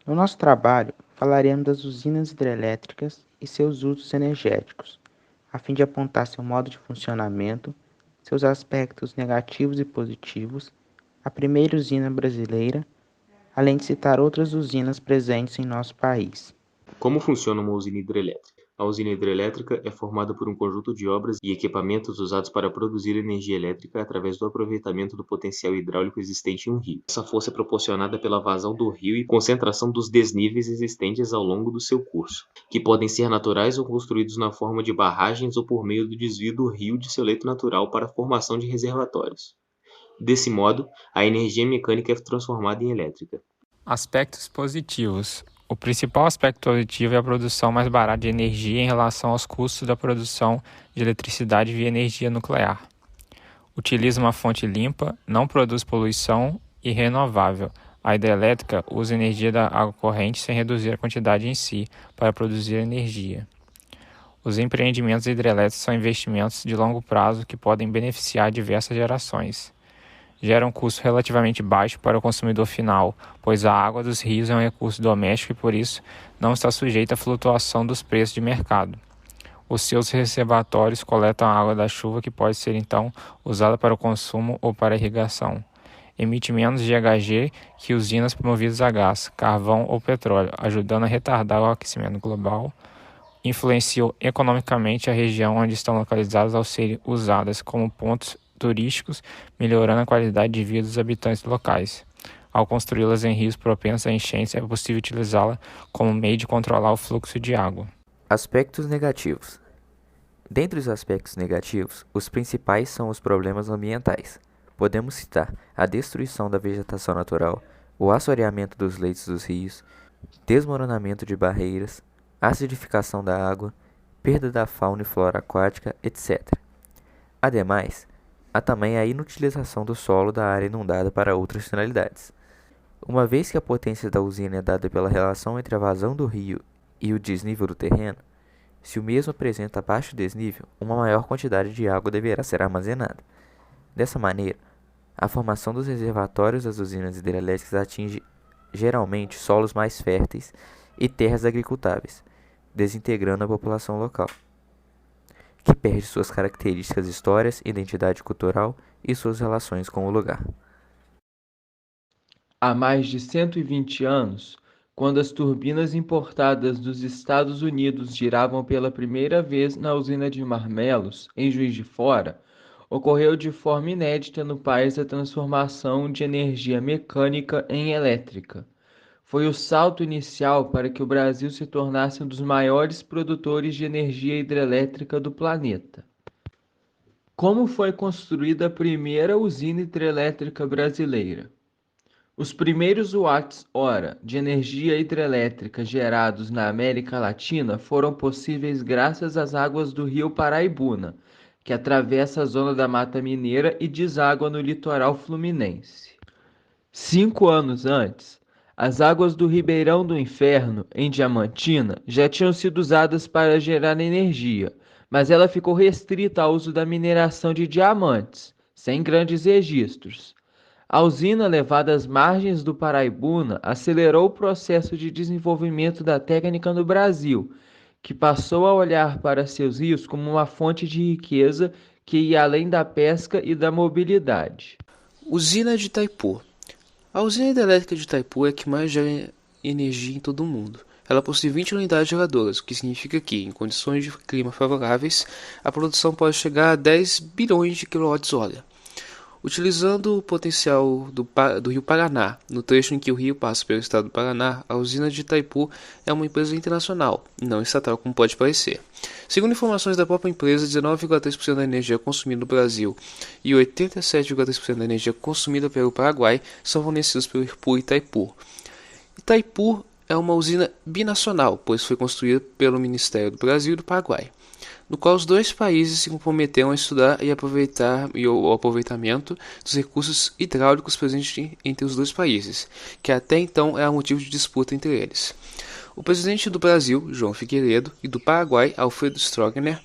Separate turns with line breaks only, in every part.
No nosso trabalho, falaremos das usinas hidrelétricas e seus usos energéticos, a fim de apontar seu modo de funcionamento, seus aspectos negativos e positivos, a primeira usina brasileira, além de citar outras usinas presentes em nosso país.
Como funciona uma usina hidrelétrica? A usina hidrelétrica é formada por um conjunto de obras e equipamentos usados para produzir energia elétrica através do aproveitamento do potencial hidráulico existente em um rio. Essa força é proporcionada pela vazão do rio e concentração dos desníveis existentes ao longo do seu curso, que podem ser naturais ou construídos na forma de barragens ou por meio do desvio do rio de seu leito natural para a formação de reservatórios. Desse modo, a energia mecânica é transformada em elétrica.
Aspectos positivos. O principal aspecto positivo é a produção mais barata de energia em relação aos custos da produção de eletricidade via energia nuclear. Utiliza uma fonte limpa, não produz poluição e renovável. A hidrelétrica usa energia da água corrente sem reduzir a quantidade em si para produzir energia. Os empreendimentos hidrelétricos são investimentos de longo prazo que podem beneficiar diversas gerações. Gera um custo relativamente baixo para o consumidor final, pois a água dos rios é um recurso doméstico e, por isso, não está sujeita à flutuação dos preços de mercado. Os seus reservatórios coletam a água da chuva que pode ser, então, usada para o consumo ou para a irrigação. Emite menos GHG que usinas movidas a gás, carvão ou petróleo, ajudando a retardar o aquecimento global. Influenciam economicamente a região onde estão localizadas ao serem usadas como pontos turísticos, melhorando a qualidade de vida dos habitantes locais. Ao construí-las em rios propensos a enchentes, é possível utilizá-la como meio de controlar o fluxo de água.
Aspectos negativos. Dentre os aspectos negativos, os principais são os problemas ambientais. Podemos citar a destruição da vegetação natural, o assoreamento dos leitos dos rios, desmoronamento de barreiras, acidificação da água, perda da fauna e flora aquática, etc. Ademais, há também a inutilização do solo da área inundada para outras finalidades. Uma vez que a potência da usina é dada pela relação entre a vazão do rio e o desnível do terreno, se o mesmo apresenta baixo desnível, uma maior quantidade de água deverá ser armazenada. Dessa maneira, a formação dos reservatórios das usinas hidrelétricas atinge geralmente solos mais férteis e terras agricultáveis, desintegrando a população local, que perde suas características, histórias, identidade cultural e suas relações com o lugar.
Há mais de 120 anos, quando as turbinas importadas dos Estados Unidos giravam pela primeira vez na usina de Marmelos, em Juiz de Fora, ocorreu de forma inédita no país a transformação de energia mecânica em elétrica. Foi o salto inicial para que o Brasil se tornasse um dos maiores produtores de energia hidrelétrica do planeta. Como foi construída a primeira usina hidrelétrica brasileira? Os primeiros watts-hora de energia hidrelétrica gerados na América Latina foram possíveis graças às águas do rio Paraibuna, que atravessa a zona da Mata Mineira e deságua no litoral fluminense. 5 anos antes, as águas do Ribeirão do Inferno, em Diamantina, já tinham sido usadas para gerar energia, mas ela ficou restrita ao uso da mineração de diamantes, sem grandes registros. A usina, levada às margens do Paraibuna, acelerou o processo de desenvolvimento da técnica no Brasil, que passou a olhar para seus rios como uma fonte de riqueza que ia além da pesca e da mobilidade.
Usina de Itaipu. A usina hidrelétrica de Itaipu é a que mais gera energia em todo o mundo. Ela possui 20 unidades geradoras, o que significa que, em condições de clima favoráveis, a produção pode chegar a 10 bilhões de kWh. Utilizando o potencial do rio Paraná, no trecho em que o rio passa pelo estado do Paraná, a usina de Itaipu é uma empresa internacional, não estatal como pode parecer. Segundo informações da própria empresa, 19,3% da energia consumida no Brasil e 87,3% da energia consumida pelo Paraguai são fornecidos por Itaipu. Itaipu é uma usina binacional, pois foi construída pelo Ministério do Brasil e do Paraguai, no qual os dois países se comprometeram a estudar e aproveitar o aproveitamento dos recursos hidráulicos presentes entre os dois países, que até então era motivo de disputa entre eles. O presidente do Brasil, João Figueiredo, e do Paraguai, Alfredo Stroessner,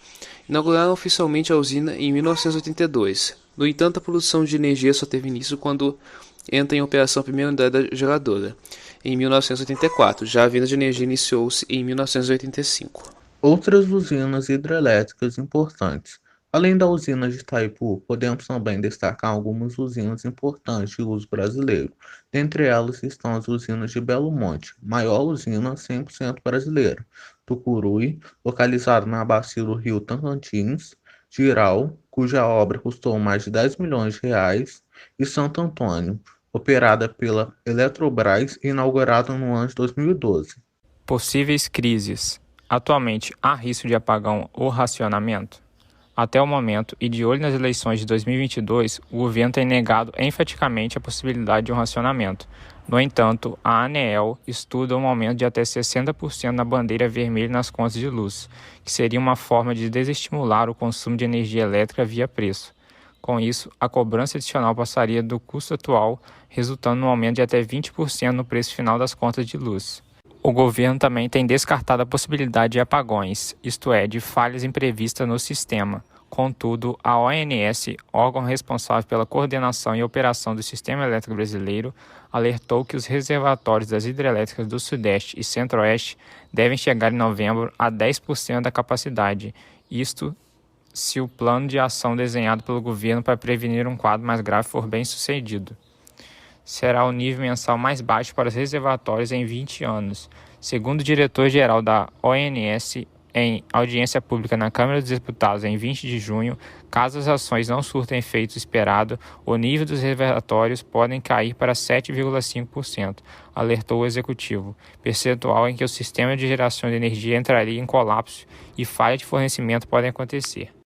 inauguraram oficialmente a usina em 1982. No entanto, a produção de energia só teve início quando entra em operação a primeira unidade geradora. em 1984. Já a venda de energia iniciou-se em 1985.
Outras usinas hidrelétricas importantes. Além da usina de Itaipu, podemos também destacar algumas usinas importantes de uso brasileiro. Dentre elas estão as usinas de Belo Monte, maior usina 100% brasileira, Tucuruí, localizada na bacia do rio Tocantins, Jirau, cuja obra custou mais de 10 milhões de reais, e Santo Antônio, operada pela Eletrobras e inaugurada no ano de 2012.
Possíveis crises. Atualmente, há risco de apagão ou racionamento? Até o momento, e de olho nas eleições de 2022, o governo tem negado enfaticamente a possibilidade de um racionamento. No entanto, a ANEEL estuda um aumento de até 60% na bandeira vermelha nas contas de luz, que seria uma forma de desestimular o consumo de energia elétrica via preço. Com isso, a cobrança adicional passaria do custo atual, resultando num aumento de até 20% no preço final das contas de luz. O governo também tem descartado a possibilidade de apagões, isto é, de falhas imprevistas no sistema. Contudo, a ONS, órgão responsável pela coordenação e operação do sistema elétrico brasileiro, alertou que os reservatórios das hidrelétricas do Sudeste e Centro-Oeste devem chegar em novembro a 10% da capacidade, isto se o plano de ação desenhado pelo governo para prevenir um quadro mais grave for bem sucedido. Será o nível mensal mais baixo para os reservatórios em 20 anos. Segundo o diretor-geral da ONS, em audiência pública na Câmara dos Deputados em 20 de junho, caso as ações não surtam efeito esperado, o nível dos reservatórios podem cair para 7,5%, alertou o executivo, percentual em que o sistema de geração de energia entraria em colapso e falha de fornecimento podem acontecer.